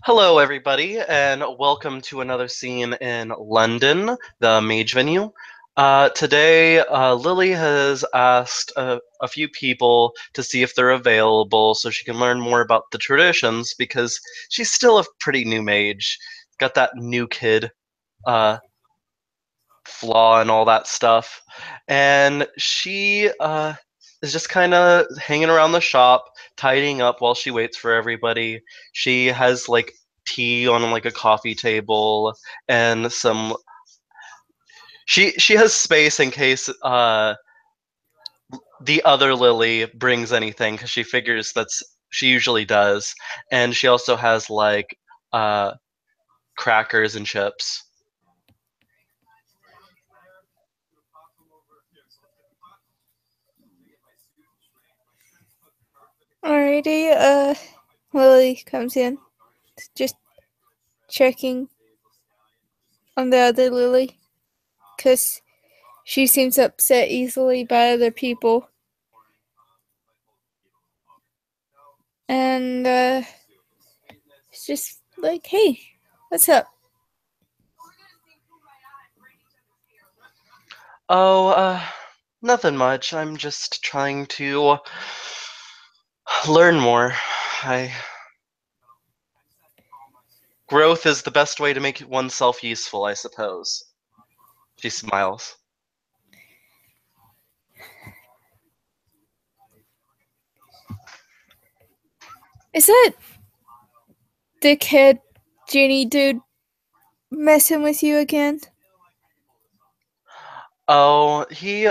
Hello, everybody, and welcome to another scene in London, the Mage venue. Today, Lily has asked a few people to see if they're available so she can learn more about the traditions because she's still a pretty new mage. Got that new kid uh, flaw and all that stuff. And she is just kind of hanging around the shop, tidying up while she waits for everybody. She has like tea on like a coffee table and some. She has space in case the other Lily brings anything because she figures she usually does, and she also has like uh, crackers and chips. Alrighty, Lily comes in, just checking on the other Lily, because she seems upset easily by other people. And, it's just like, hey, what's up? Oh, nothing much. I'm just trying to learn more. I Growth is the best way to make oneself useful, I suppose. She smiles. Is that dickhead genie dude messing with you again? Oh, he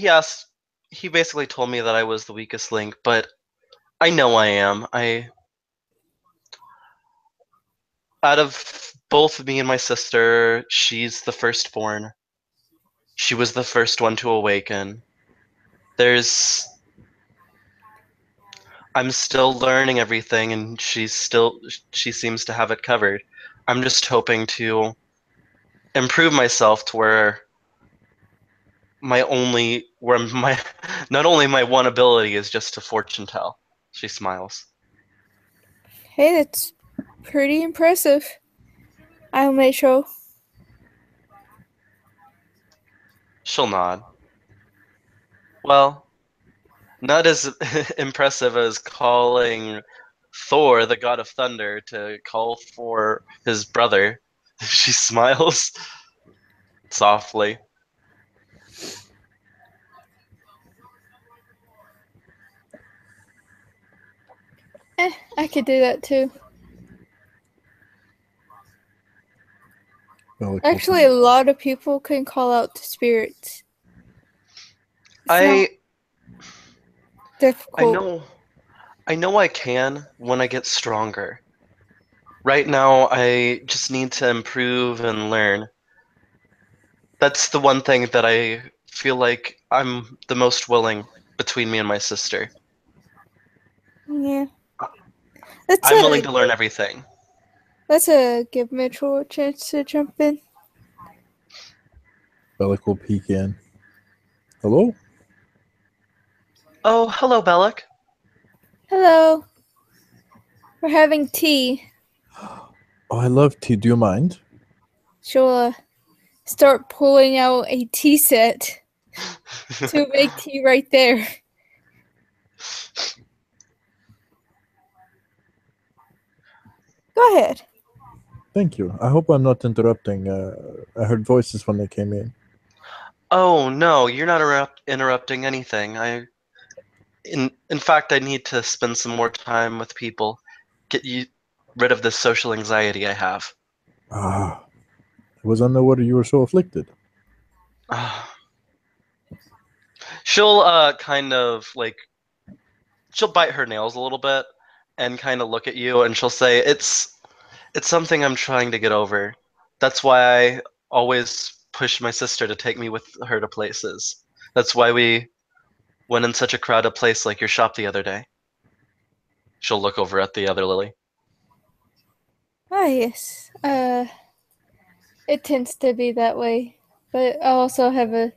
asked he basically told me that I was the weakest link, but I know I am. I Out of both me and my sister, she's the firstborn. She was the first one to awaken. There's I'm still learning everything and she seems to have it covered. I'm just hoping to improve myself to where my not only my one ability is just to fortune tell. She smiles. Hey, that's pretty impressive. I'll make sure. She'll nod. Well, not as impressive as calling Thor, the god of thunder, to call for his brother. She smiles softly. I could do that too. Actually, a lot of people can call out to spirits. It's not I I difficult. know I can when I get stronger. Right now I just need to improve and learn. That's the one thing that I feel like I'm the most willing between me and my sister. Yeah. Let's I'm willing to learn everything. give Mitchell a chance to jump in. Bellic will peek in. Hello? Oh, hello, Bellic. Hello. We're having tea. Oh, I love tea. Do you mind? She'll start pulling out a tea set to make tea right there. Go ahead. Thank you. I hope I'm not interrupting. I heard voices when they came in. Oh no, you're not interrupting anything. In fact, I need to spend some more time with people, get you rid of this social anxiety I have. Ah, I was unaware you were so afflicted. She'll kind of like she'll bite her nails a little bit and kind of look at you and she'll say it's something I'm trying to get over. That's why I always push my sister to take me with her to places. That's why we went in such a crowded place like your shop the other day. She'll look over at the other Lily. Ah, yes. It tends to be that way, but I also have a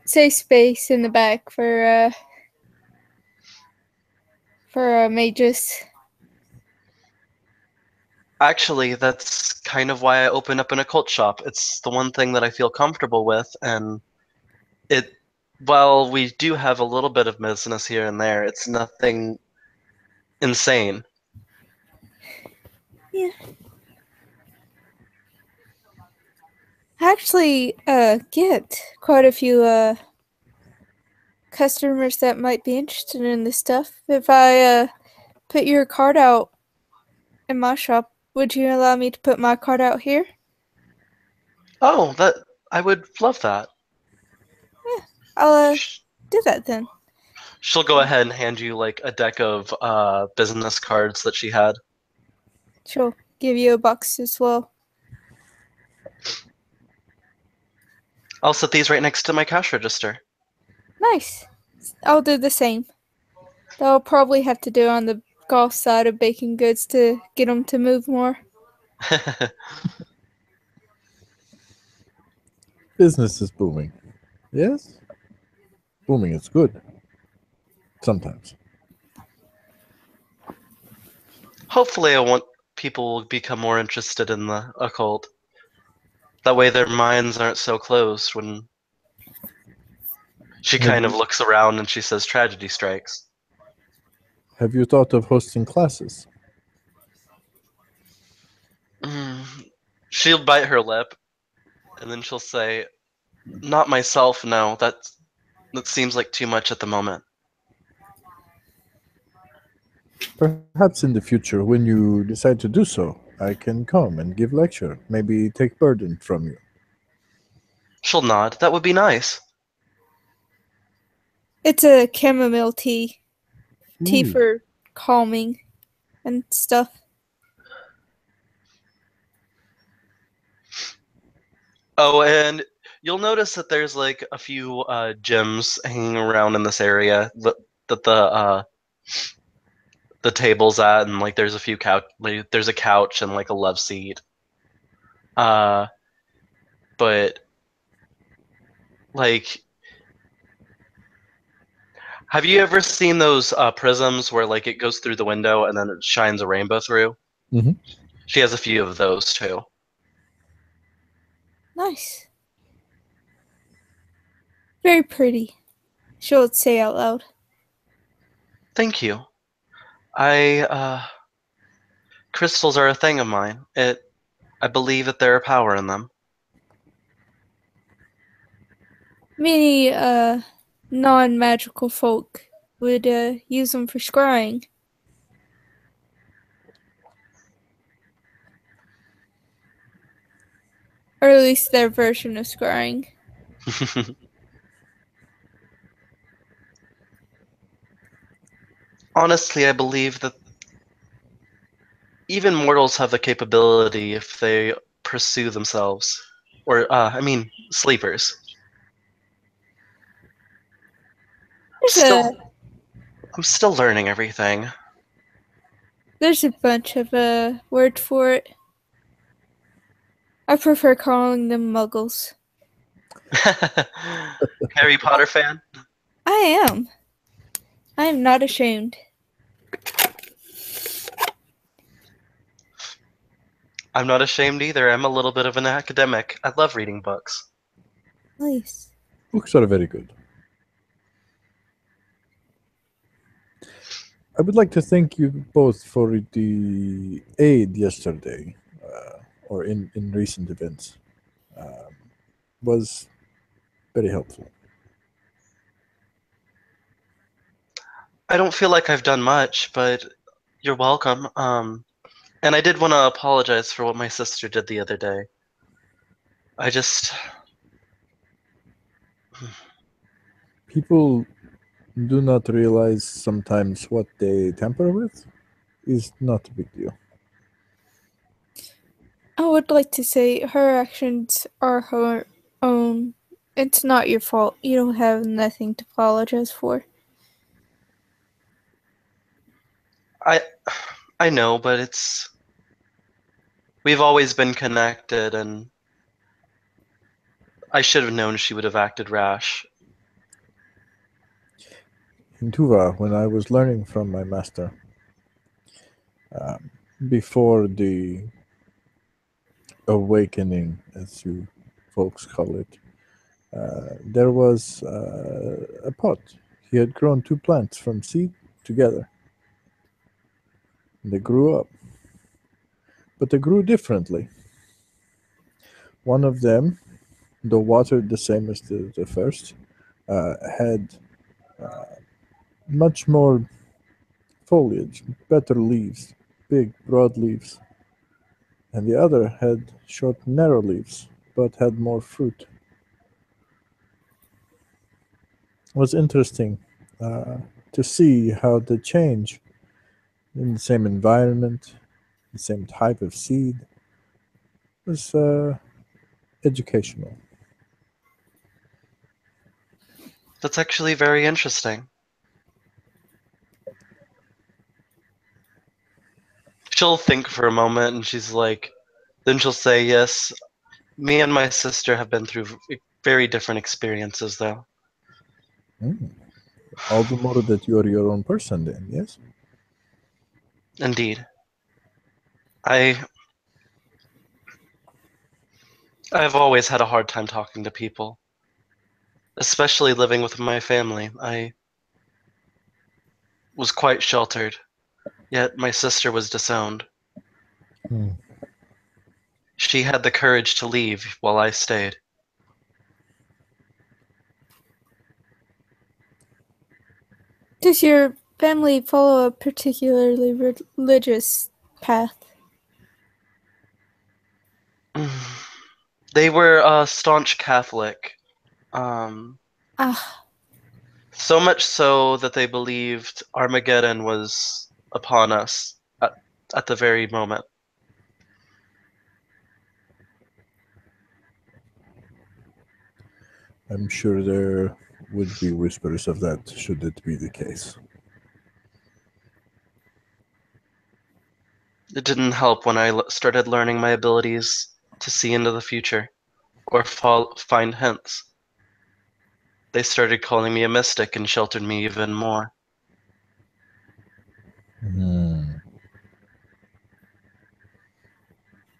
safe space in the back for mages. Actually, that's kind of why I opened up an occult shop. It's the one thing that I feel comfortable with, and it, while we do have a little bit of business here and there, it's nothing insane. Yeah. I actually get quite a few customers that might be interested in this stuff. If I put your card out in my shop, would you allow me to put my card out here? Oh, that I would love that. I'll Sh- do that then. She'll go ahead and hand you like a deck of business cards that she had. She'll give you a box as well. I'll set these right next to my cash register. Nice. I'll do the same. Though I'll probably have to do on the golf side of baking goods to get them to move more. Business is booming. Yes? Booming is good. Sometimes. Hopefully, I want people will become more interested in the occult. That way, their minds aren't so closed when she kind of looks around and she says tragedy strikes. Have you thought of hosting classes? She'll bite her lip and then she'll say, "Not myself, no. That seems like too much at the moment." Perhaps in the future, when you decide to do so, I can come and give lecture. Maybe take burden from you. She'll nod. That would be nice. It's a chamomile tea. Tea Ooh. for calming and stuff. Oh, and you'll notice that there's like a few gyms hanging around in this area that the table's at, and like there's a few couch, like, there's a couch and like a love seat. Uh, but like, have you ever seen those prisms where like it goes through the window and then it shines a rainbow through? Mm-hmm. She has a few of those too. Nice. Very pretty. She'll say out loud. Thank you. Crystals are a thing of mine. I believe that there are power in them. Many non-magical folk would use them for scrying. Or at least their version of scrying. Honestly, I believe that even mortals have the capability if they pursue themselves. Or, I mean, sleepers. There's a I'm still learning everything. there's a bunch of word for it. I prefer calling them muggles. Harry Potter fan? I am. I am not ashamed. I'm not ashamed either. I'm a little bit of an academic. I love reading books. Nice. Books are very good. I would like to thank you both for the aid yesterday, or in recent events. Was very helpful. I don't feel like I've done much, but you're welcome. And I did want to apologize for what my sister did the other day. I just. People do not realize sometimes what they tamper with is not a big deal. I would like to say her actions are her own. It's not your fault. You don't have nothing to apologize for. I. I know, but it's. We've always been connected, and I should have known she would have acted rash. In Tuva, when I was learning from my master, before the awakening, as you folks call it, there was a pot. He had grown two plants from seed together. They grew up, but they grew differently. One of them, though watered the same as the first, had much more foliage, better leaves, big, broad leaves, and the other had short, narrow leaves, but had more fruit. It was interesting uh, to see how the change in the same environment, the same type of seed, was educational. That's actually very interesting. She'll think for a moment and then she'll say, yes, me and my sister have been through very different experiences, though. Mm. All the more that you are your own person, then, yes? Indeed. I I've always had a hard time talking to people, especially living with my family. I was quite sheltered, yet my sister was disowned. Hmm. She had the courage to leave while I stayed. Does your family follow a particularly religious path? They were a staunch Catholic, Ah, so much so that they believed Armageddon was upon us at the very moment. I'm sure there would be whispers of that, should it be the case. It didn't help when I started learning my abilities to see into the future or find hints. They started calling me a mystic and sheltered me even more. Hmm.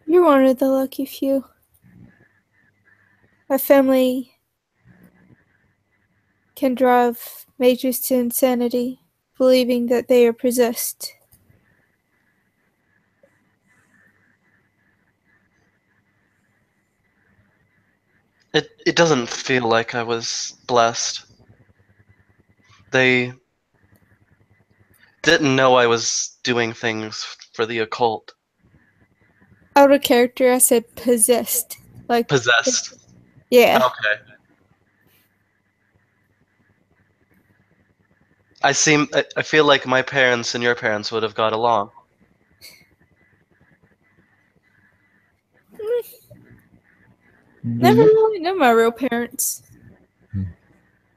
you're one of the lucky few. My family can drive mages to insanity, believing that they are possessed. It doesn't feel like I was blessed. They didn't know I was doing things for the occult. Out of character, I said possessed. Like, Possessed. yeah. Okay. I feel like my parents and your parents would have got along. Do Never you? really knew my real parents.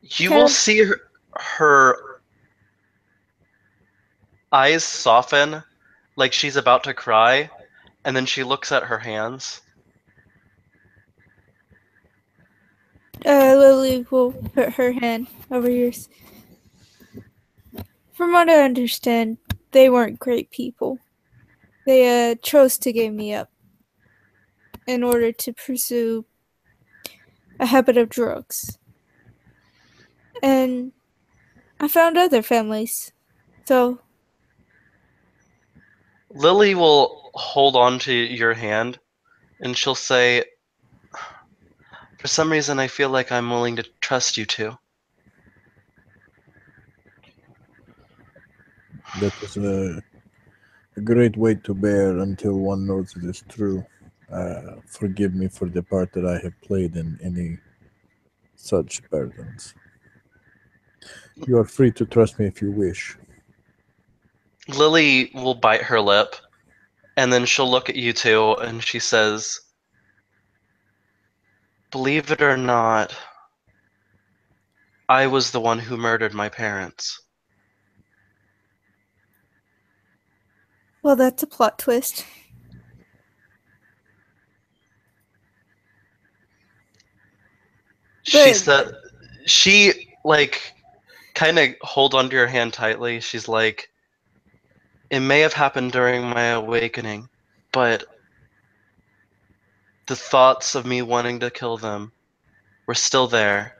You will Kind of, see her eyes soften like she's about to cry, and then she looks at her hands. Lily will put her hand over yours. From what I understand, they weren't great people. They chose to give me up in order to pursue a habit of drugs. And I found other families. So, Lily will hold on to your hand and she'll say, for some reason, I feel like I'm willing to trust you too. That is a great weight to bear until one knows it is true. Forgive me for the part that I have played in any such burdens. You are free to trust me if you wish. Lily will bite her lip and then she'll look at you two and she says, believe it or not, I was the one who murdered my parents. well, that's a plot twist. She But said, she, like, kind of hold onto your hand tightly. She's like, It may have happened during my awakening, but the thoughts of me wanting to kill them were still there.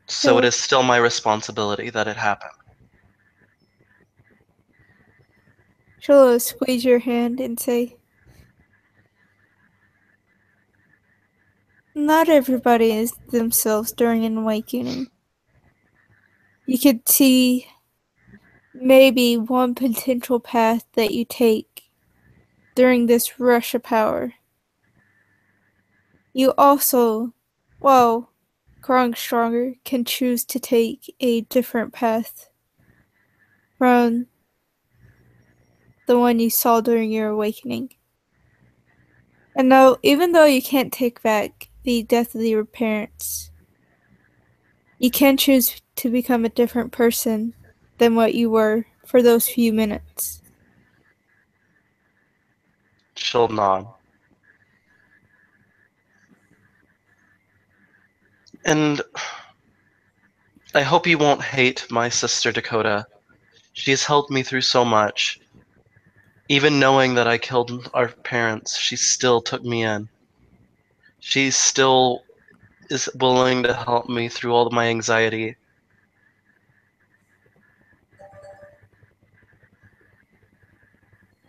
So it is still my responsibility that it happened. She'll squeeze your hand and say, not everybody is themselves during an awakening. You could see maybe one potential path that you take during this rush of power. You also, while growing stronger, can choose to take a different path from the one you saw during your awakening. And now, even though you can't take back the death of your parents, you can choose to become a different person than what you were for those few minutes. She'll nod. And I hope you won't hate my sister Dakota. She's helped me through so much. Even knowing that I killed our parents, she still took me in. She still is willing to help me through all of my anxiety.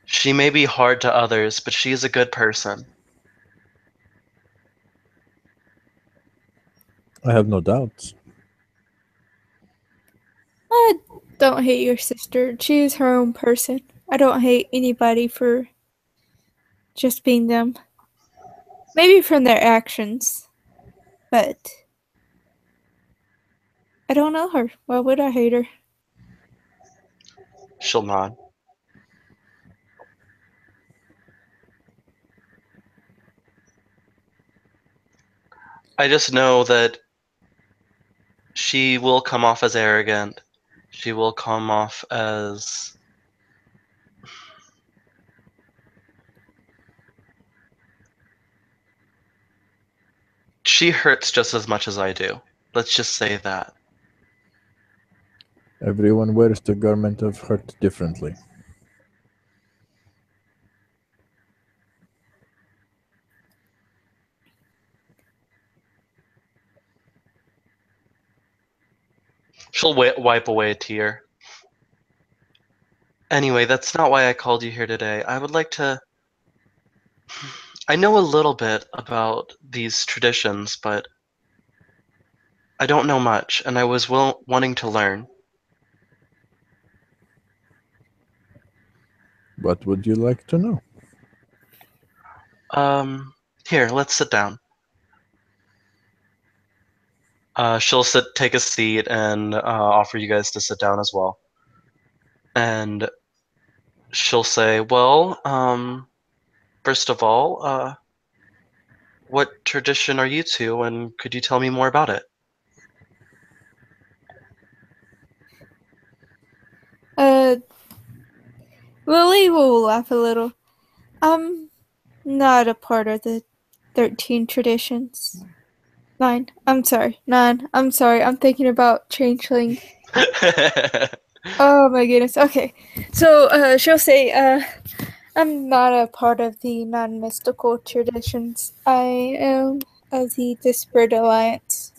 She may be hard to others, but she is a good person. I have no doubts. I don't hate your sister. She's her own person. I don't hate anybody for just being them. Maybe from their actions, but I don't know her. Why would I hate her? She'll nod. I just know that she will come off as arrogant. She will come off as she hurts just as much as I do. Let's just say that. Everyone wears the garment of hurt differently. She'll wipe away a tear. Anyway, that's not why I called you here today. I would like to. I know a little bit about these traditions, but I don't know much, and I was wanting to learn. What would you like to know? Here, let's sit down. She'll take a seat and offer you guys to sit down as well. And she'll say, well, first of all, what tradition are you to, and could you tell me more about it? Lily will laugh a little. I'm not a part of the 13 traditions. 9. I'm sorry. 9. I'm sorry. I'm thinking about changeling. Oh my goodness. Okay. So, she'll say, I'm not a part of the non-mystical traditions. I am of the Disparate Alliance.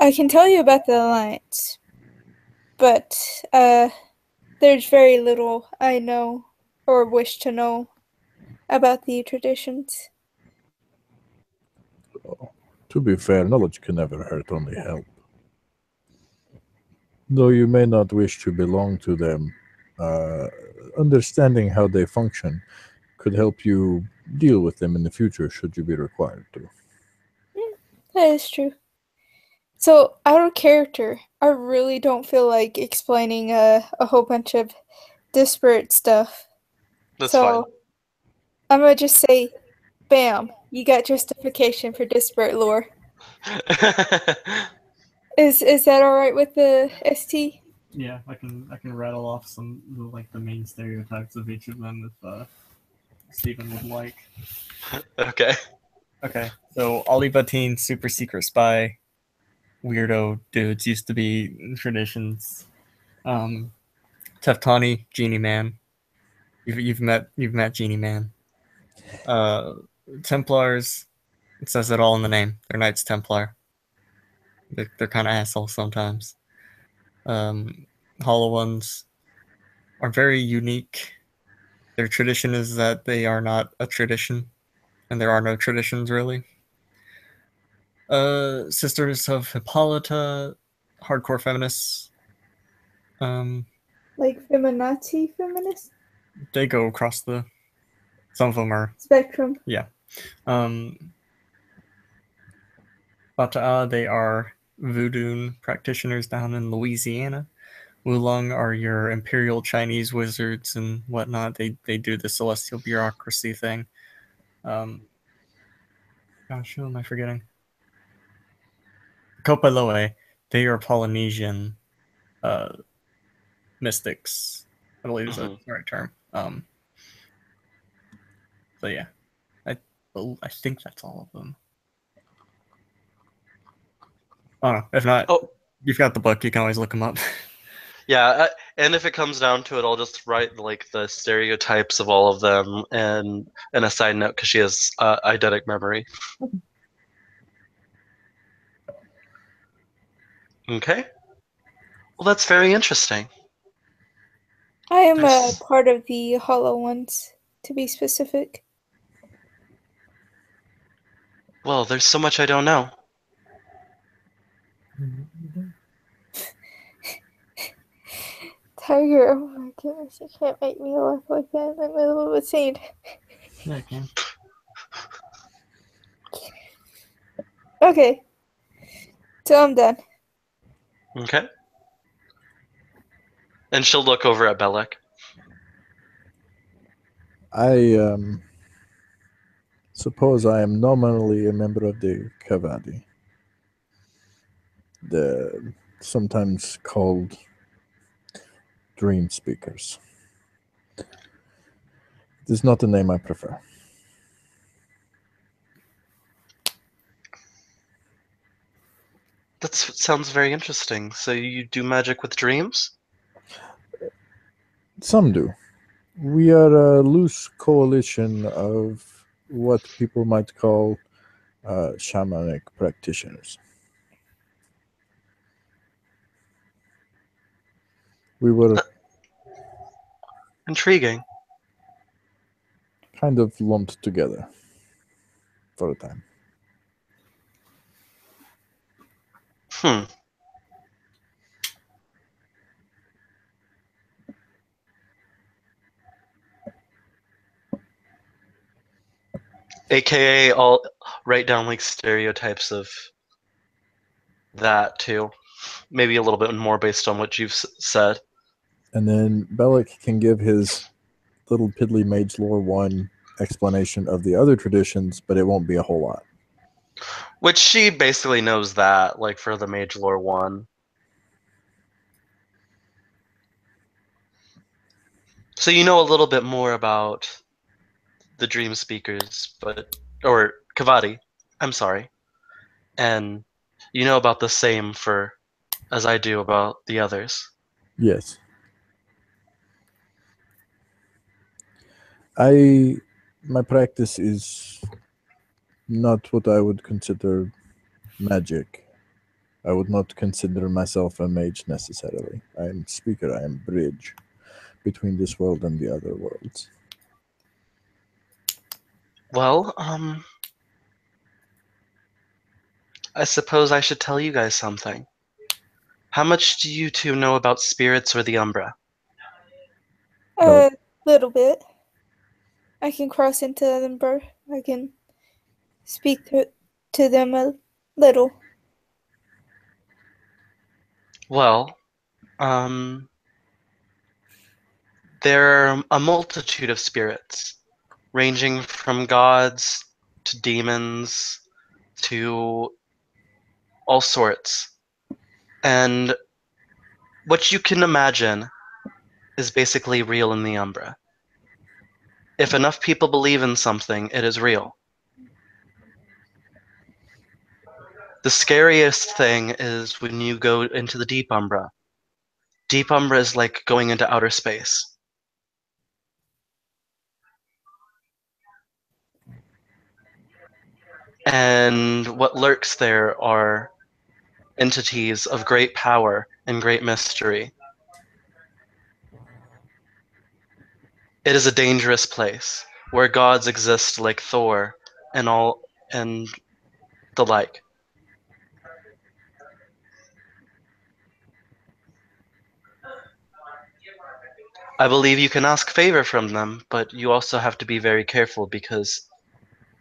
I can tell you about the Alliance, but, there's very little I know or wish to know about the traditions. To be fair, knowledge can never hurt, only help. Though you may not wish to belong to them, understanding how they function could help you deal with them in the future should you be required to. That is true. So, out of character, I really don't feel like explaining a whole bunch of disparate stuff. That's So, I'm gonna just say, bam, you got justification for disparate lore. fine. Is that alright with the ST? Yeah, I can rattle off some like the main stereotypes of each of them if Stephen would like. Okay. Okay, so Oliva Teen, super secret spy. weirdo dudes used to be traditions. Teftani, Genie Man. You've met Genie Man. Templars. It says it all in the name. They're Knights Templar. They're kind of assholes sometimes. Hollow Ones are very unique. Their tradition is that they are not a tradition, and there are no traditions really. Sisters of Hippolyta, hardcore feminists. Like feminazi feminist They go across the. Some of them are. spectrum. Yeah. Bata'a, they are voodoo practitioners down in Louisiana. Wulong are your imperial Chinese wizards and whatnot. They do the celestial bureaucracy thing. Gosh, who am I forgetting? Kopaloe, they are Polynesian mystics. I believe is the right term. So yeah, I think that's all of them. Oh, if not, you've got the book. You can always look them up. Yeah, and if it comes down to it, I'll just write like the stereotypes of all of them and a side note because she has eidetic memory. Okay. Well, that's very interesting. I am a part of the Hollow Ones, to be specific. Well, there's so much I don't know. Tiger, oh my goodness, you can't make me laugh like that in the middle of a scene. Yeah, I can. Okay. So I'm done. Okay. And she'll look over at Belek. I suppose I am nominally a member of the Kavadi, the sometimes called dream speakers. It is not a name I prefer. That sounds very interesting. So you do magic with dreams? Some do. We are a loose coalition of what people might call shamanic practitioners. We were Intriguing. kind of lumped together for a time. AKA, I'll write down like stereotypes of that too. Maybe a little bit more based on what you've said. And then Bellic can give his little piddly mage lore 1 explanation of the other traditions, but it won't be a whole lot. Which she basically knows that, like for the Mage Lore 1. So you know a little bit more about the Dream Speakers, or Kavadi, I'm sorry. And you know about the same as I do about the others. Yes. My practice is not what I would consider magic. I would not consider myself a mage necessarily. I am speaker, I am bridge between this world and the other worlds. Well, I suppose I should tell you guys something. How much do you two know about spirits or the Umbra? A little bit. I can cross into them, bro. I can speak to them a little. Well, there are a multitude of spirits, ranging from gods to demons to all sorts. And what you can imagine is basically real in the Umbra. If enough people believe in something, it is real. The scariest thing is when you go into the Deep Umbra. Deep Umbra is like going into outer space. And what lurks there are entities of great power and great mystery. It is a dangerous place where gods exist like Thor and all and the like. I believe you can ask favor from them, but you also have to be very careful because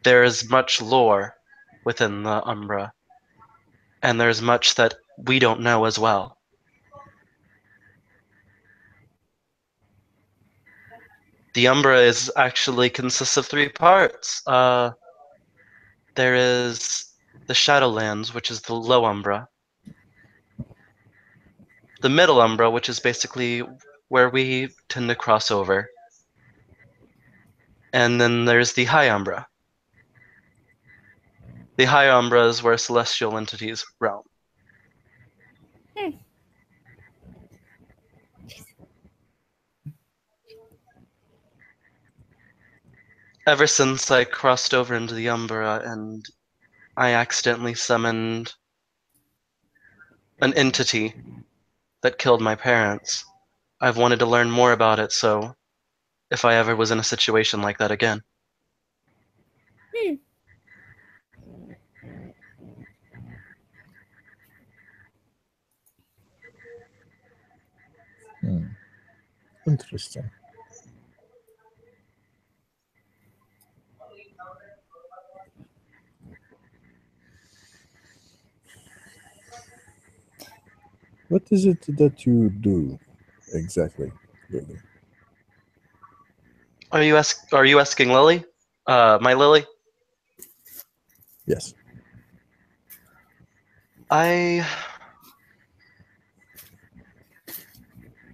there is much lore within the Umbra, and there's much that we don't know as well. The Umbra is actually consists of 3 parts. There is the Shadowlands, which is the low Umbra, the middle Umbra, which is basically where we tend to cross over, and then there's the high Umbra. The high Umbra is where celestial entities roam. Ever since I crossed over into the Umbra and I accidentally summoned an entity that killed my parents, I've wanted to learn more about it, so if I ever was in a situation like that again. Interesting. What is it that you do exactly, Lily? Are you asking Lily? My Lily? Yes.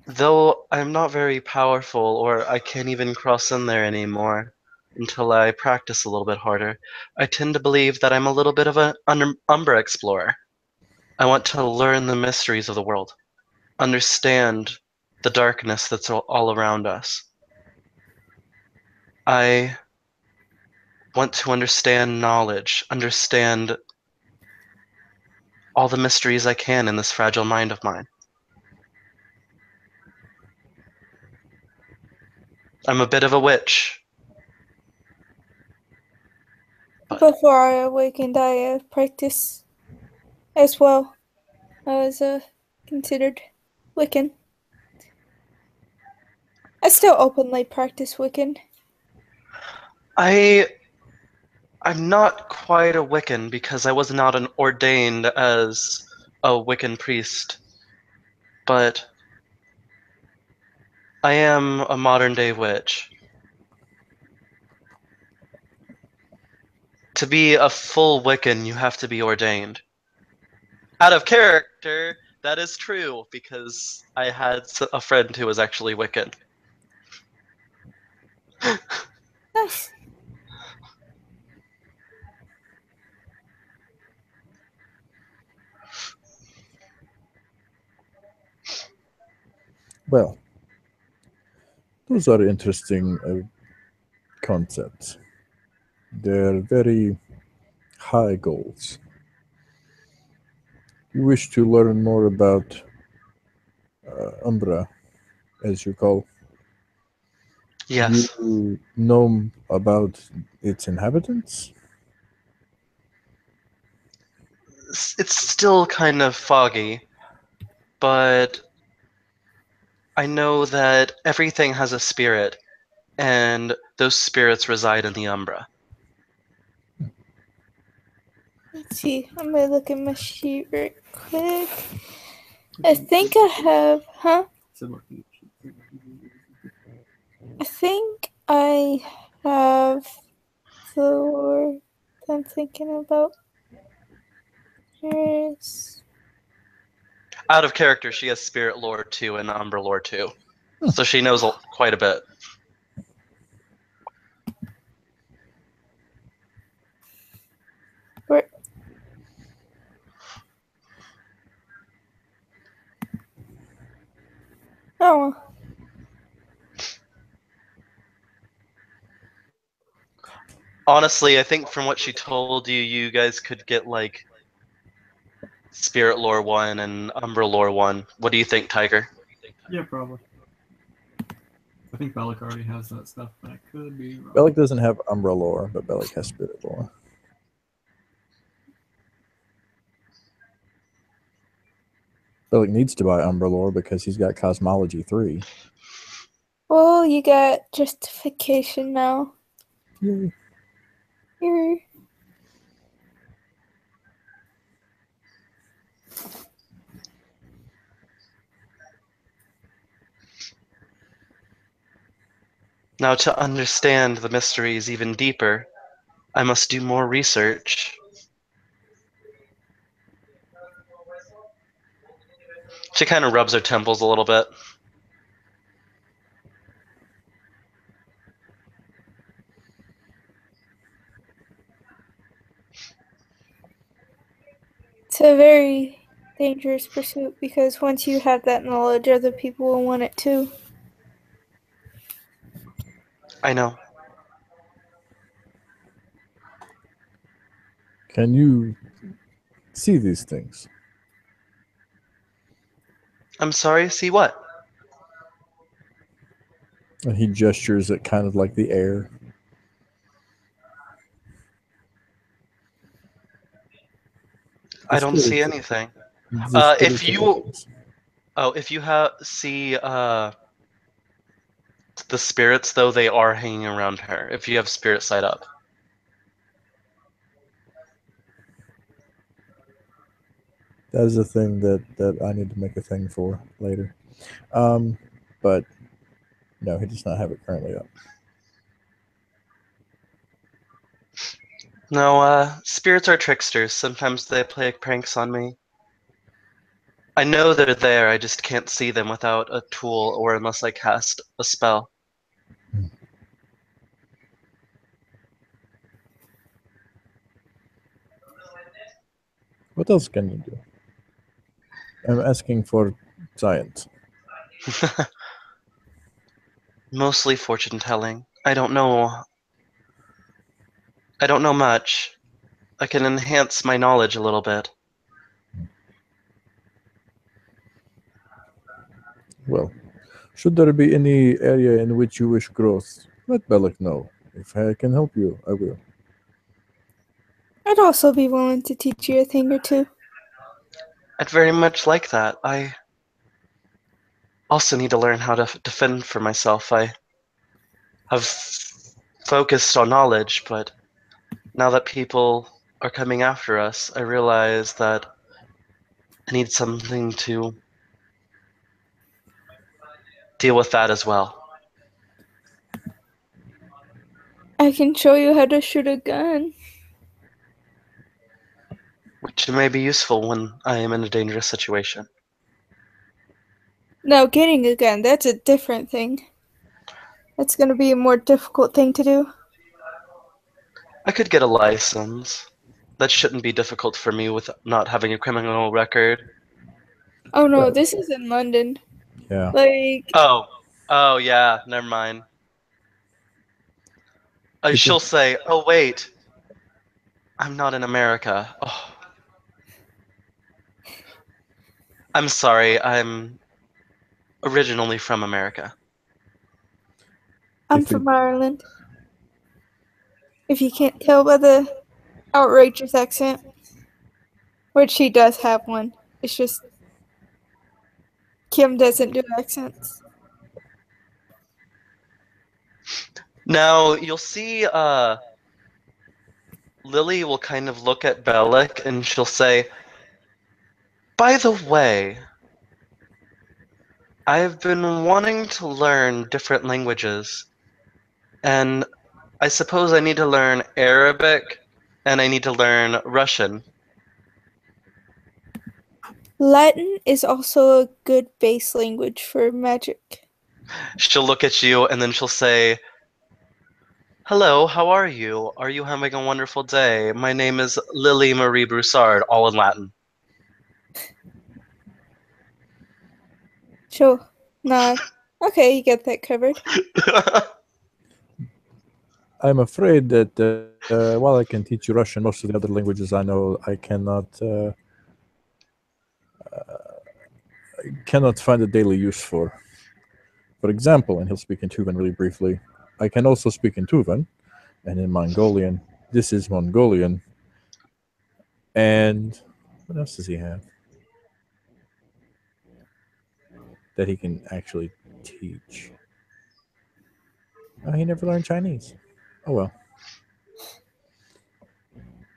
Though I'm not very powerful, or I can't even cross in there anymore until I practice a little bit harder, I tend to believe that I'm a little bit of an Umbra explorer. I want to learn the mysteries of the world, understand the darkness that's all around us. I want to understand knowledge, understand all the mysteries I can in this fragile mind of mine. I'm a bit of a witch. But Before I awakened, I practiced as well. I was considered Wiccan. I still openly practice Wiccan. I'm not quite a Wiccan because I was not an ordained as a Wiccan priest, but I am a modern day witch. To be a full Wiccan, you have to be ordained. Out of character, that is true because I had a friend who was actually Wiccan. Nice. Well, those are interesting concepts. They're very high goals. You wish to learn more about Umbra, as you call. Yes, You know about its inhabitants? it's still kind of foggy, but I know that everything has a spirit, and those spirits reside in the Umbra. Let's see. I'm gonna look at my sheet real quick. I think I have. I think I have the word I'm thinking about. Here's. Out of character, she has spirit lore too and Umbra lore too, so she knows quite a bit. Oh, Honestly, I think from what she told you, you guys could get like Spirit Lore 1 and Umbra Lore 1. What do you think, Tiger? Yeah, probably. I think Bellic already has that stuff, but I could be wrong. Bellic doesn't have Umbra lore, but Bellic has Spirit lore. Bellic needs to buy Umbra lore because he's got Cosmology 3. well, you got justification now. Yay. Here. Now, to understand the mysteries even deeper, I must do more research. She kind of rubs her temples a little bit. It's a very dangerous pursuit because once you have that knowledge, other people will want it too. I know. Can you see these things? I'm sorry, see what? And he gestures at kind of like the air. I don't see anything. If you if you see the spirits, though, they are hanging around her. If you have spirit sight up. That is a thing that I need to make a thing for later. But no, he does not have it currently up. No, spirits are tricksters. Sometimes they play pranks on me. I know they're there, I just can't see them without a tool or unless I cast a spell. What else can you do? I'm asking for science. Mostly fortune telling. I don't know much. I can enhance my knowledge a little bit. Well, should there be any area in which you wish growth, let Bellic know. If I can help you, I will. I'd also be willing to teach you a thing or two. I'd very much like that. I also need to learn how to defend for myself. I have focused on knowledge, but now that people are coming after us, I realize that I need something to deal with that as well. I can show you how to shoot a gun. Which may be useful when I am in a dangerous situation. No, getting a gun, that's a different thing. That's going to be a more difficult thing to do. I could get a license. That shouldn't be difficult for me with not having a criminal record. Oh no, Well, this is in London. yeah. Like, Oh yeah, never mind. She'll say, "Oh wait, I'm not in America." Oh. I'm sorry, I'm originally from America. I'm from Ireland. If you can't tell by the outrageous accent, which he does have one. It's just Kim doesn't do accents. Now, you'll see Lily will kind of look at Bellic and she'll say, "By the way, I've been wanting to learn different languages, and I suppose I need to learn Arabic and I need to learn Russian." Latin is also a good base language for magic. She'll look at you and then she'll say, "Hello, how are you? Are you having a wonderful day? My name is Lily Marie Broussard," all in Latin. She'll Nod. Okay, you get that covered. I'm afraid that while I can teach you Russian, most of the other languages I know, I cannot find a daily use for. For example, and he'll speak in Tuvan really briefly, I can also speak in Tuvan and in Mongolian. This is Mongolian. And what else does he have that he can actually teach? Oh, he never learned Chinese. Oh well.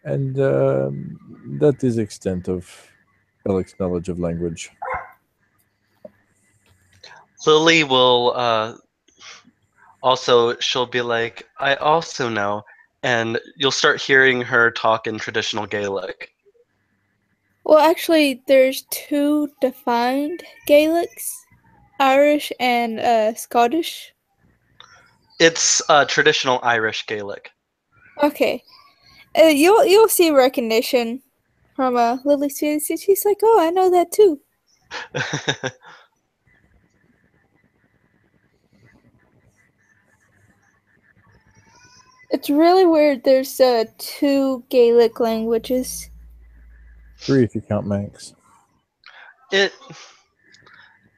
And that is the extent of Alec's knowledge of language. Lily will also, she'll be like, I also know. And you'll start hearing her talk in traditional Gaelic. Well, actually, there's two defined Gaelics, Irish and Scottish. It's traditional Irish Gaelic. Okay, you'll see recognition from Lily's face. She's like, "Oh, I know that too." It's really weird. There's two Gaelic languages. 3 if you count Manx. It.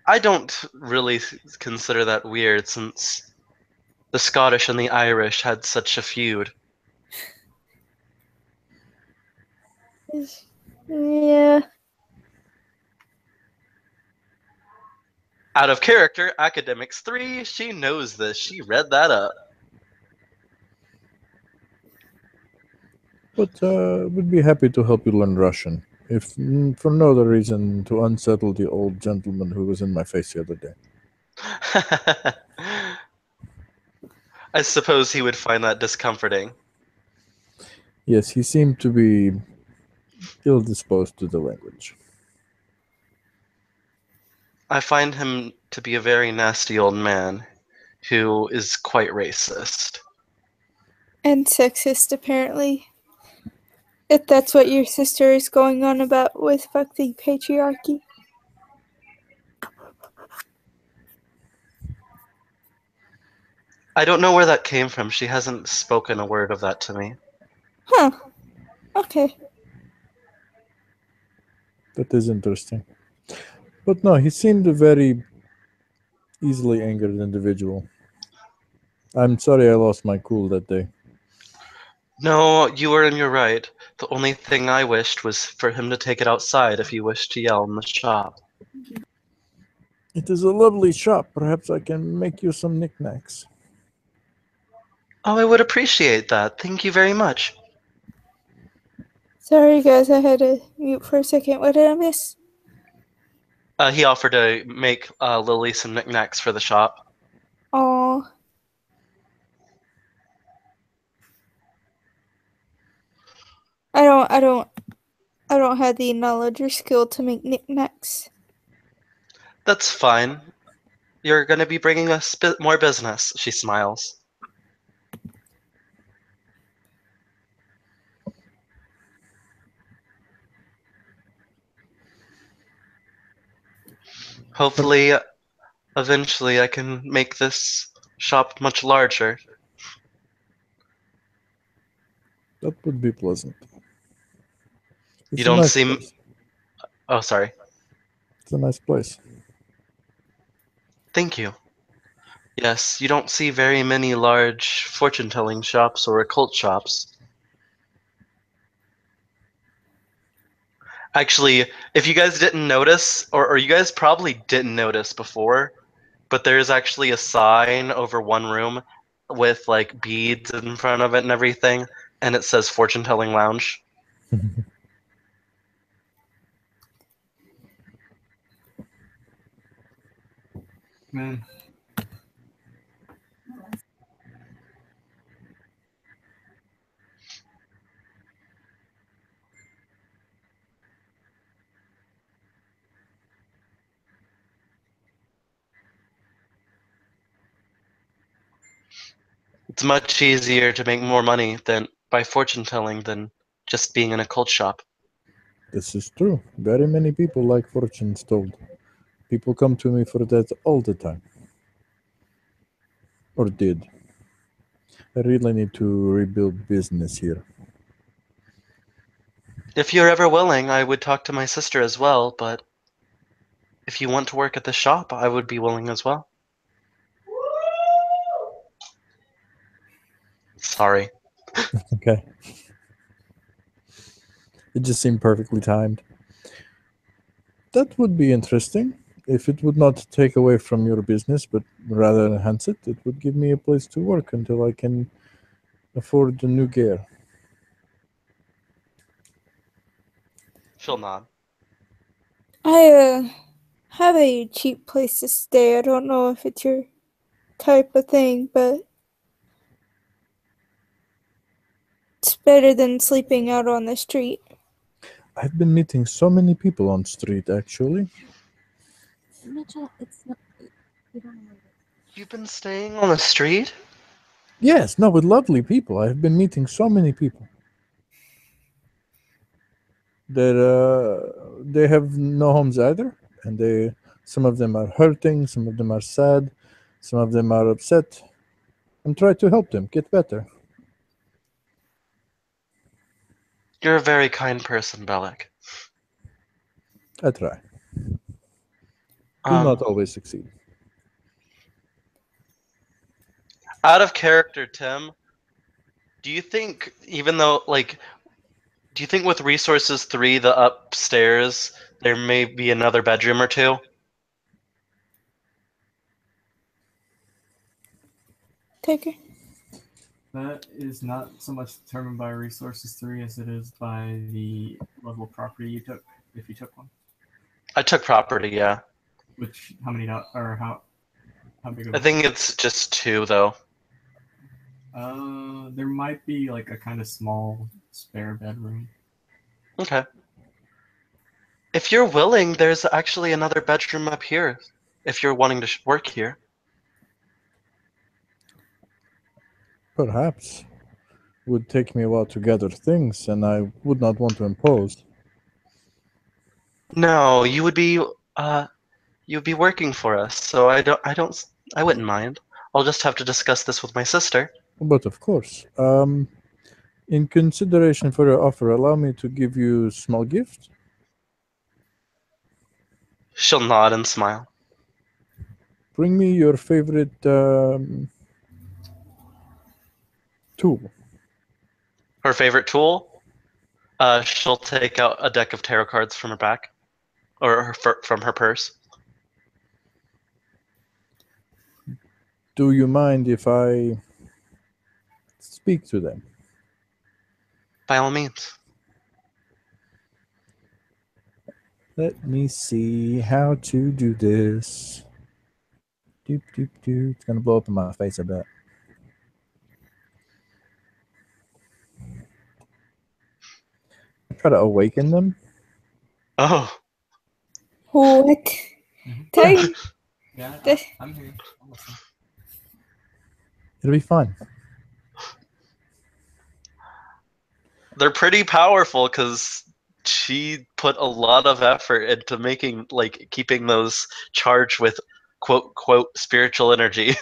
I don't really consider that weird since the Scottish and the Irish had such a feud. Yeah. Out of character, Academics 3, she knows this. She read that up. But would be happy to help you learn Russian, if for no other reason to unsettle the old gentleman who was in my face the other day. I suppose he would find that discomforting. Yes, he seemed to be ill disposed to the language. I find him to be a very nasty old man who is quite racist. And sexist, apparently. If that's what your sister is going on about with fuck the patriarchy. I don't know where that came from. She hasn't spoken a word of that to me. Huh. Okay. That is interesting. But no, he seemed a very easily angered individual. I'm sorry I lost my cool that day. No, you were in your right. The only thing I wished was for him to take it outside if he wished to yell in the shop. It is a lovely shop. Perhaps I can make you some knickknacks. Oh, I would appreciate that. Thank you very much. Sorry, guys, I had to mute for a second. What did I miss? He offered to make Lily some knickknacks for the shop. Aw. I don't have the knowledge or skill to make knickknacks. That's fine. You're going to be bringing us more business, she smiles. Hopefully, eventually I can make this shop much larger. That would be pleasant. It's You a don't nice seem... place. Oh, sorry. It's a nice place. Thank you. Yes, you don't see very many large fortune-telling shops or occult shops. Actually, if you guys didn't notice, or you guys probably didn't notice before, but there's actually a sign over one room with like beads in front of it and everything, and it says Fortune Telling Lounge. Man. It's much easier to make more money than by fortune telling than just being in a cult shop. This is true. Very many people like fortunes told. People come to me for that all the time. Or did. I really need to rebuild business here. If you're ever willing, I would talk to my sister as well, but if you want to work at the shop, I would be willing as well. Sorry. Okay. It just seemed perfectly timed. That would be interesting. If it would not take away from your business, but rather enhance it, it would give me a place to work until I can afford the new gear. She'll nod. I have a cheap place to stay. I don't know if it's your type of thing, but it's better than sleeping out on the street. I've been meeting so many people on street, actually. Mitchell, it's not. You don't know what it is. You've been staying on the street? Yes, no, with lovely people. I've been meeting so many people that they have no homes either, and some of them are hurting, some of them are sad, some of them are upset. I'm trying to help them get better. You're a very kind person, Bellic. I try. Do not always succeed. Out of character, Tim, do you think, even though, like, do you think with Resources 3, the upstairs, there may be another bedroom or two? Taker. That is not so much determined by Resources 3 as it is by the level of property you took, if you took one. I took property, yeah. Which, how many, or how big of I think it's just 2, though. There might be like a kind of small spare bedroom. Okay. If you're willing, there's actually another bedroom up here, if you're wanting to work here. Perhaps. Would take me a while to gather things, and I would not want to impose. No, you would be working for us, so I wouldn't mind. I'll just have to discuss this with my sister. But of course, in consideration for your offer, allow me to give you a small gift. She'll nod and smile. Bring me your favorite tool. Her favorite tool? She'll take out a deck of tarot cards from her back, or from her purse. Do you mind if I speak to them? By all means. Let me see how to do this. Doop, doop, doop. It's gonna blow up in my face, I bet. Try to awaken them. Oh. What? Taker. Yeah, I'm here. I'm listening. It'll be fun. They're pretty powerful because she put a lot of effort into making, like, keeping those charged with quote, quote, spiritual energy.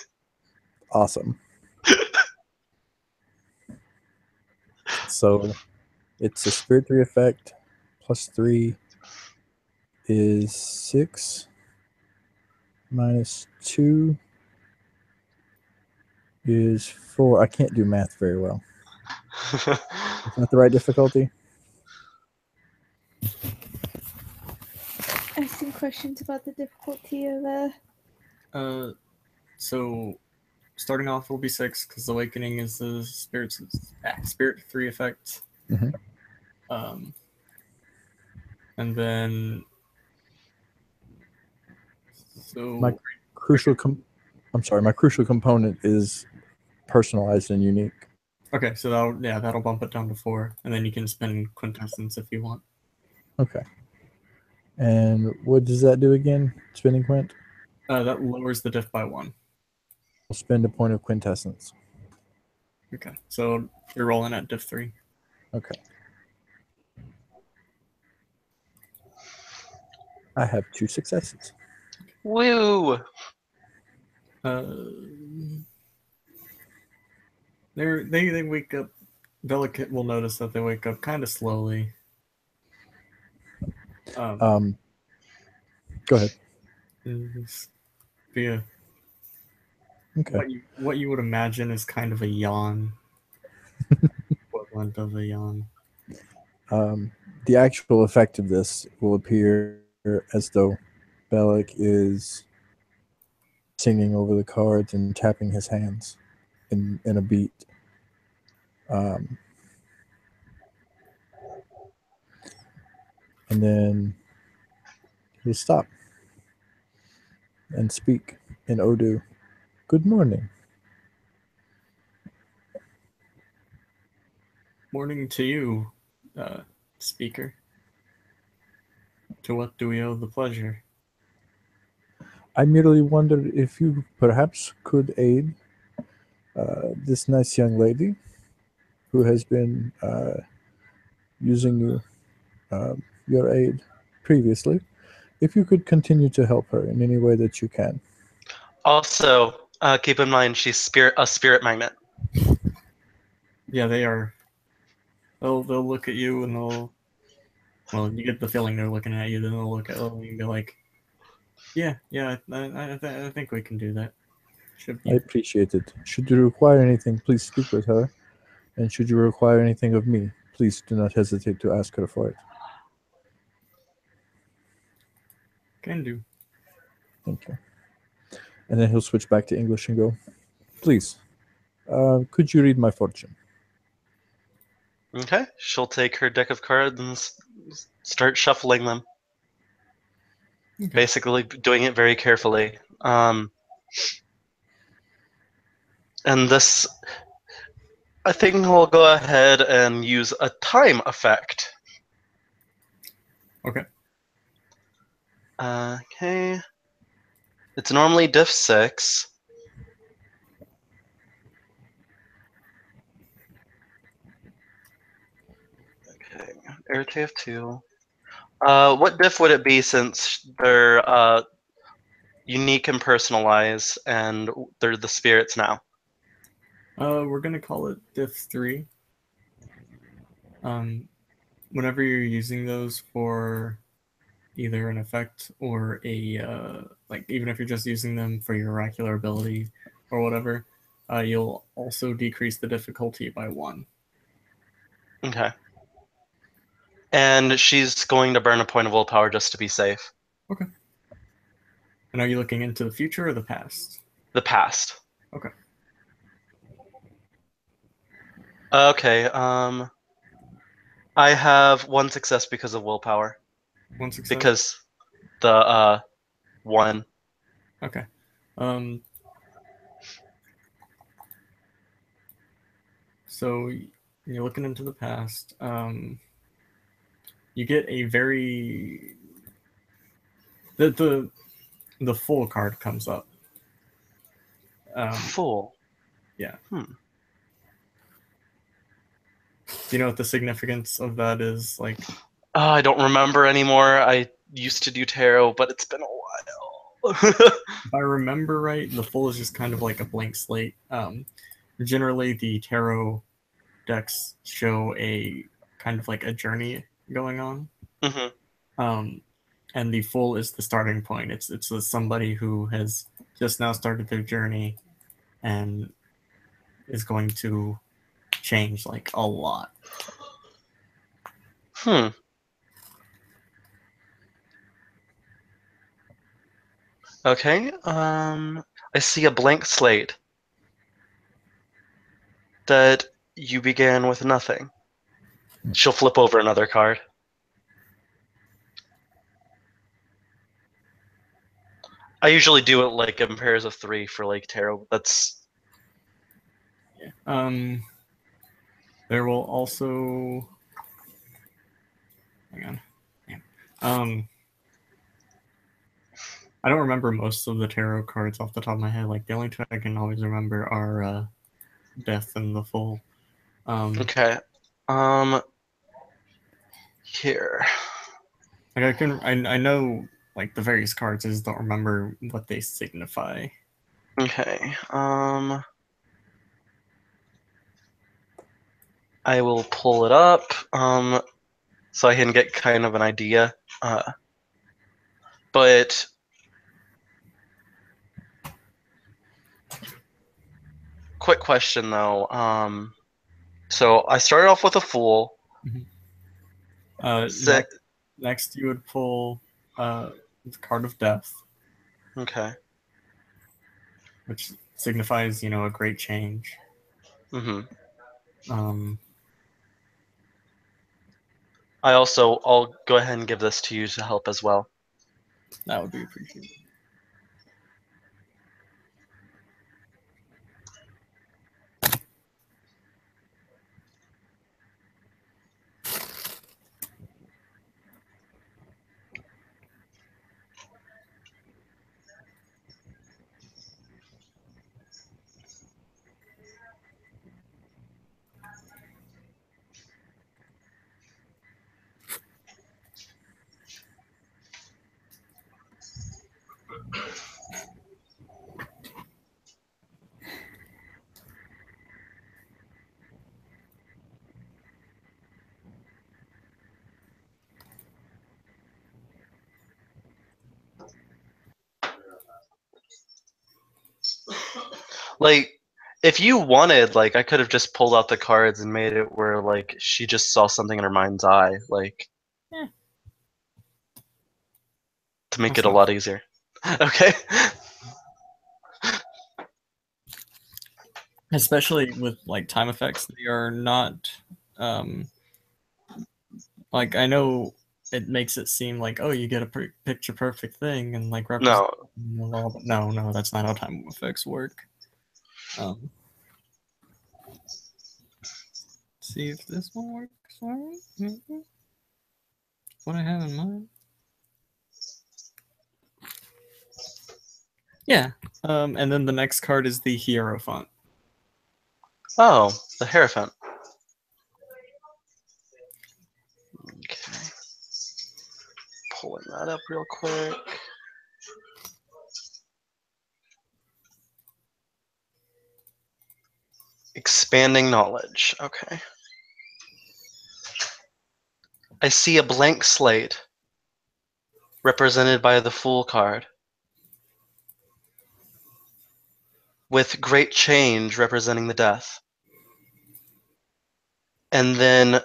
Awesome. So it's a spirit 3 effect. Plus 3 is 6. Minus 2 is 4. I can't do math very well. Is that the right difficulty? Asking questions about the difficulty of So starting off will be 6 because Awakening is the Spirit 3 effect. Mhm. And then My crucial component is personalized and unique. Okay, so that'll bump it down to 4, and then you can spend quintessence if you want. Okay. And what does that do again? Spinning quint? That lowers the diff by 1. We'll spend a point of quintessence. Okay, so you're rolling at diff 3. Okay. I have 2 successes. Woo! They wake up. Delicate will notice that they wake up kind of slowly. Go ahead. Via Okay. what you would imagine is kind of a yawn, equivalent of a yawn. The actual effect of this will appear as though Bellic is singing over the cards and tapping his hands in a beat. And then he'll stop and speak in Odu. Good morning. Morning to you, speaker. To what do we owe the pleasure? I merely wondered if you perhaps could aid this nice young lady who has been using your aid previously. If you could continue to help her in any way that you can. Also, keep in mind she's a spirit magnet. Yeah, they are. They'll look at you and they'll. Well, you get the feeling they're looking at you. Then they'll look at Lily and be like, "Yeah, I think we can do that." Should I be. appreciate it. Should you require anything, please speak with her. And should you require anything of me, please do not hesitate to ask her for it. Can do. Thank you. And then he'll switch back to English and go, please, could you read my fortune? Okay, she'll take her deck of cards and start shuffling them. Okay. Basically, doing it very carefully. And this, I think we'll go ahead and use a time effect. Okay. Okay. It's normally diff 6. Okay, Airtaf 2. What diff would it be since they're unique and personalized and they're the spirits now? We're gonna call it diff 3. Whenever you're using those for either an effect or a like, even if you're just using them for your oracular ability or whatever, you'll also decrease the difficulty by 1. Okay. And she's going to burn a point of willpower just to be safe. Okay. And are you looking into the future or the past? The past. Okay. Okay, I have 1 success because of willpower. 1 success? Because the 1. Okay. So you're looking into the past. You get a very the full card comes up. Full. Yeah. Hmm. Do you know what the significance of that is? Like, I don't remember anymore. I used to do tarot, but it's been a while. if I remember right, the full is just kind of like a blank slate. Generally, the tarot decks show a kind of like a journey going on. Mm-hmm. And the full is the starting point. It's somebody who has just now started their journey and is going to change like a lot. Okay. I see a blank slate that you began with nothing. She'll flip over another card. I usually do it like in pairs of 3 for like tarot. That's There will also hang on. I don't remember most of the tarot cards off the top of my head. Like, the only 2 I can always remember are Death and the Full. okay. Here. Like, I know like the various cards. I just don't remember what they signify. Okay. I will pull it up so I can get kind of an idea. But quick question though. So I started off with a fool. Mm-hmm. Next, you would pull the card of death. Okay. Which signifies, a great change. Mm-hmm. I'll go ahead and give this to you to help as well. That would be appreciated. Like, if you wanted, like, I could have just pulled out the cards and made it where, like, she just saw something in her mind's eye, like, to make it a lot easier. Okay. Especially with like time effects, they are not like, I know it makes it seem like, oh, you get a picture perfect thing and like represent. No, that's not how time effects work. See if this one works. What I have in mind. Yeah. And then the next card is the Hierophant. Oh, the Hierophant. Okay. Pulling that up real quick. Expanding knowledge. Okay. I see a blank slate represented by the Fool card, with great change representing the death. And then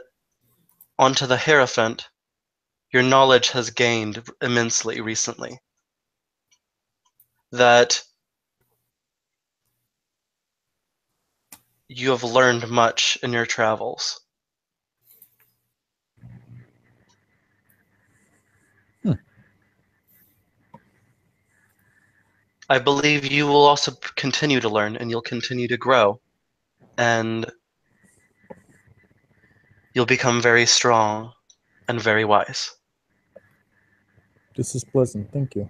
onto the Hierophant, your knowledge has gained immensely recently. That you have learned much in your travels. I believe you will also continue to learn and you'll continue to grow. And you'll become very strong and very wise. This is pleasant, thank you.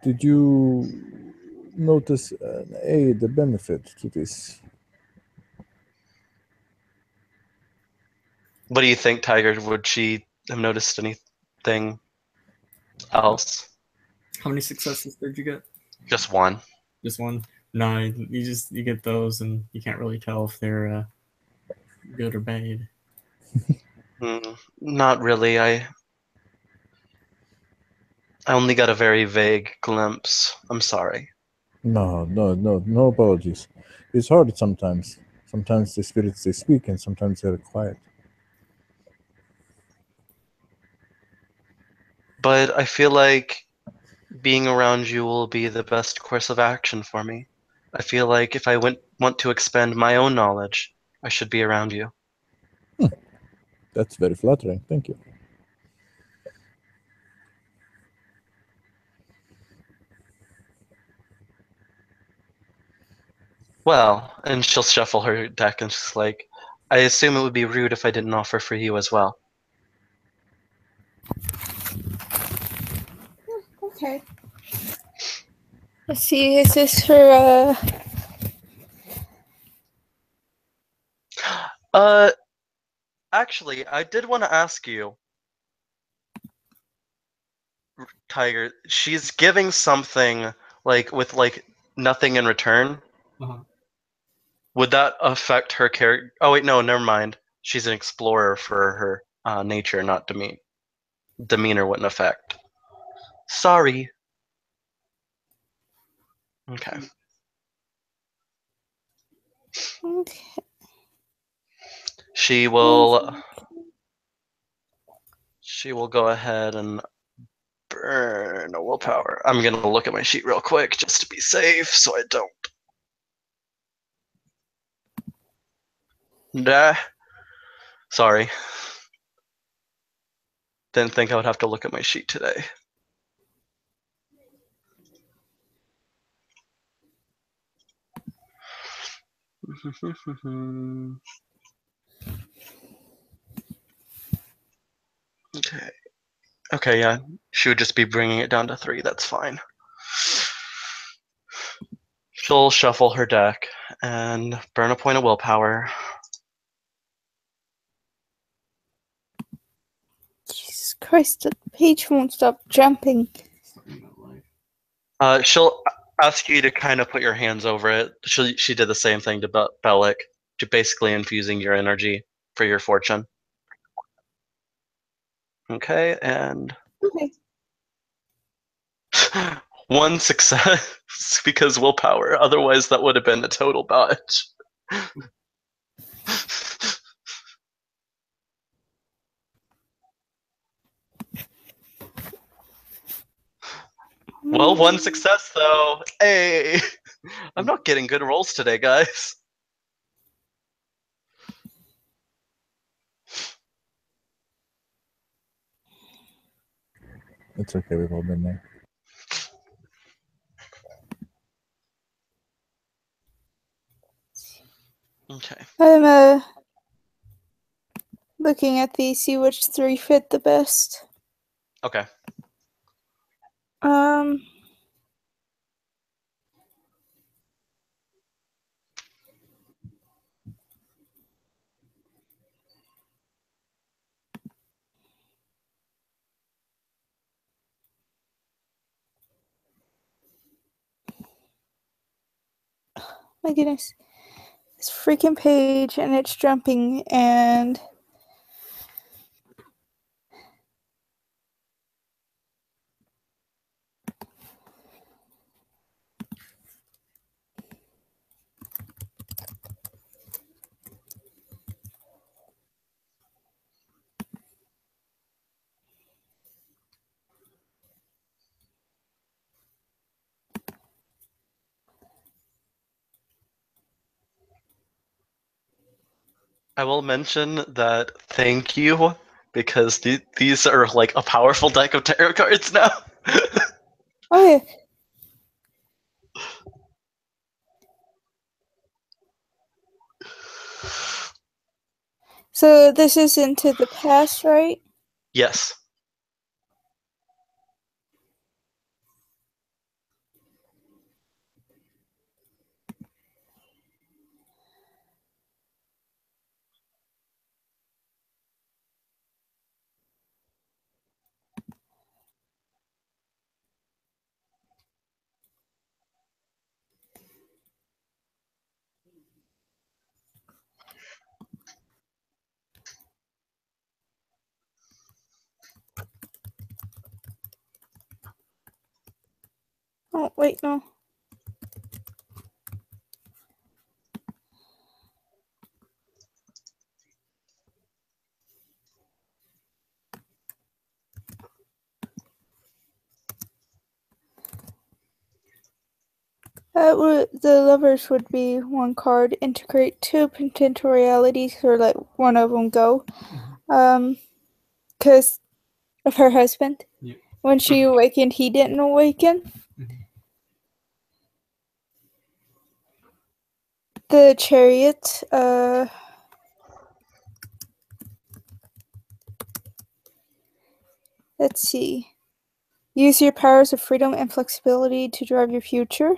Did you notice the benefit to this? What do you think, Tiger? Would she have noticed anything else? How many successes did you get? Just one. Just one? No, you get those and you can't really tell if they're good or bad. Not really. I only got a very vague glimpse. I'm sorry. No apologies. It's hard sometimes. Sometimes the spirits, they speak and sometimes they're quiet. But I feel like being around you will be the best course of action for me. I feel like if I want to expand my own knowledge, I should be around you. That's very flattering, thank you. Well, and she'll shuffle her deck and she's like, I assume it would be rude if I didn't offer for you as well. Okay. Let's see, is this her, Actually, I did want to ask you. Tiger, she's giving something like with like nothing in return. Uh-huh. Would that affect her character? Oh wait, no, never mind. She's an explorer for her nature, not demeanor wouldn't affect. Sorry. Okay. Okay. She will go ahead and burn a willpower. I'm gonna look at my sheet real quick just to be safe, so I don't. Nah. Sorry. Didn't think I would have to look at my sheet today. Okay. Okay, yeah. She would just be bringing it down to 3. That's fine. She'll shuffle her deck and burn a point of willpower. Jesus Christ, the page won't stop jumping. She'll ask you to kind of put your hands over it. She did the same thing to Bellic, to basically infusing your energy for your fortune. Okay, and Okay. 1 success because willpower. Otherwise, that would have been a total botch. Well, 1 success though. Hey, I'm not getting good rolls today, guys. It's okay, we've all been there. Okay. I'm looking at these, see which 3 fit the best. Okay. My goodness. This freaking page, and it's jumping, and I will mention that thank you because these are like a powerful deck of tarot cards now. oh yeah. So this is into the past, right? Yes. Oh, wait, no. The lovers would be 1 card. Integrate 2 potential realities, or let one of them go. Because of her husband. Yep. When she awakened, he didn't awaken. The Chariot, let's see. Use your powers of freedom and flexibility to drive your future.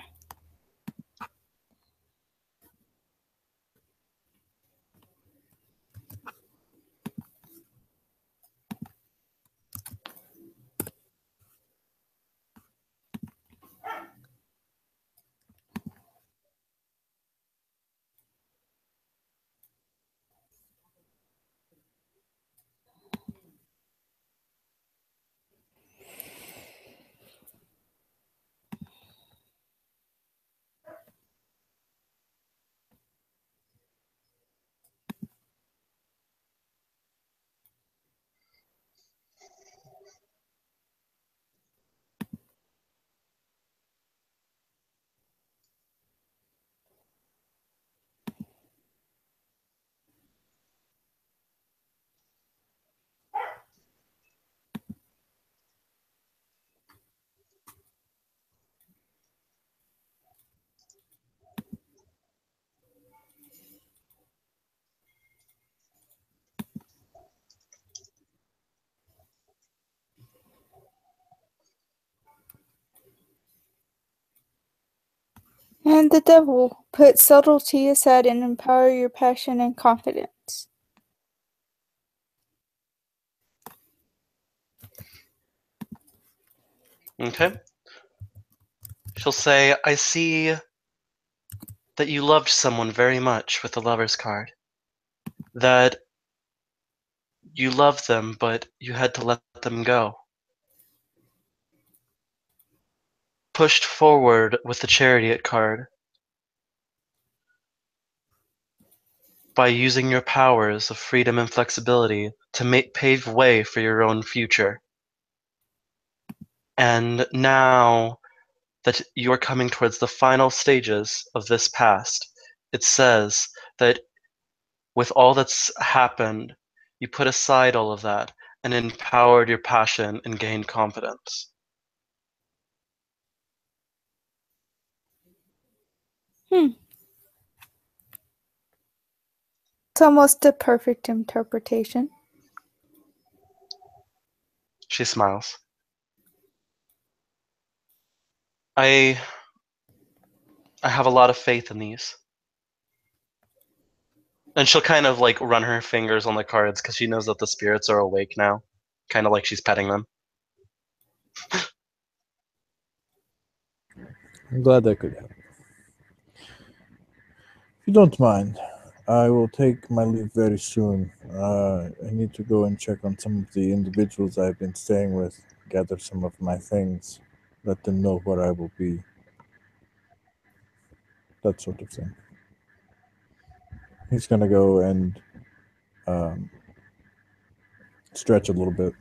And the devil. Put subtlety aside and empower your passion and confidence. Okay. She'll say, I see that you loved someone very much with the Lover's card. That you loved them, but you had to let them go. Pushed forward with the Chariot card. By using your powers of freedom and flexibility to pave way for your own future. And now that you're coming towards the final stages of this past, it says that with all that's happened, you put aside all of that and empowered your passion and gained confidence. It's almost a perfect interpretation. She smiles. I have a lot of faith in these. And she'll kind of like run her fingers on the cards because she knows that the spirits are awake now. Kind of like she's petting them. I'm glad that could help. If you don't mind, I will take my leave very soon. I need to go and check on some of the individuals I've been staying with, gather some of my things, let them know where I will be. That sort of thing. He's gonna go and stretch a little bit.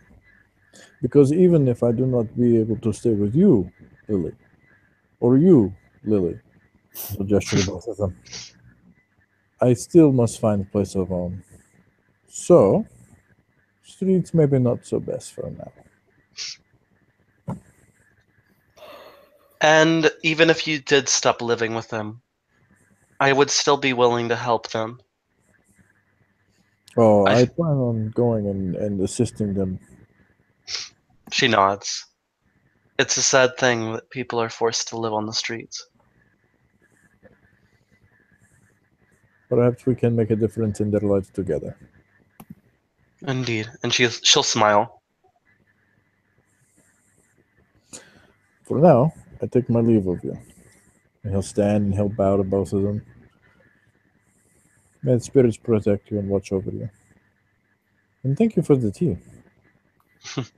Because even if I do not be able to stay with you, Lily, or you, Lily, he'll gesture to both of them, I still must find a place of own. So, streets maybe not so best for now. And even if you did stop living with them, I would still be willing to help them. Oh, I plan on going and assisting them. She nods. It's a sad thing that people are forced to live on the streets. Perhaps we can make a difference in their lives together. Indeed. And she'll smile. For now, I take my leave of you. And he'll stand and he'll bow to both of them. May the spirits protect you and watch over you. And thank you for the tea. It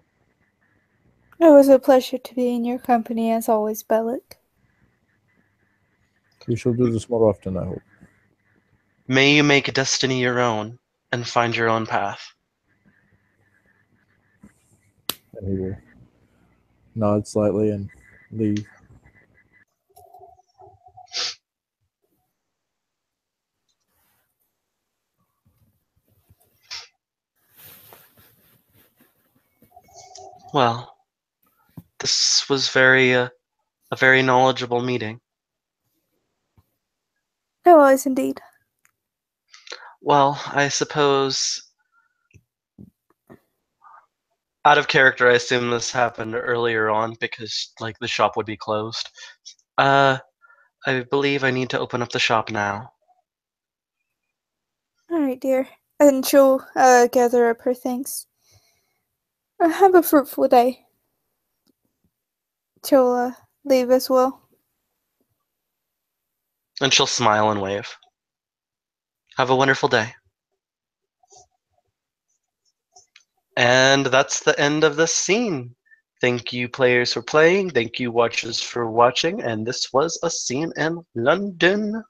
was a pleasure to be in your company as always, Bellic. We shall do this more often, I hope. May you make destiny your own and find your own path. And he will nod slightly and leave. Well, this was a very knowledgeable meeting. It was indeed. Well, I suppose out of character, I assume this happened earlier on because like the shop would be closed. I believe I need to open up the shop now. Alright, dear. And she'll gather up her things. Have a fruitful day. She'll leave as well. And she'll smile and wave. Have a wonderful day. And that's the end of this scene. Thank you, players, for playing. Thank you, watchers, for watching. And this was a scene in London.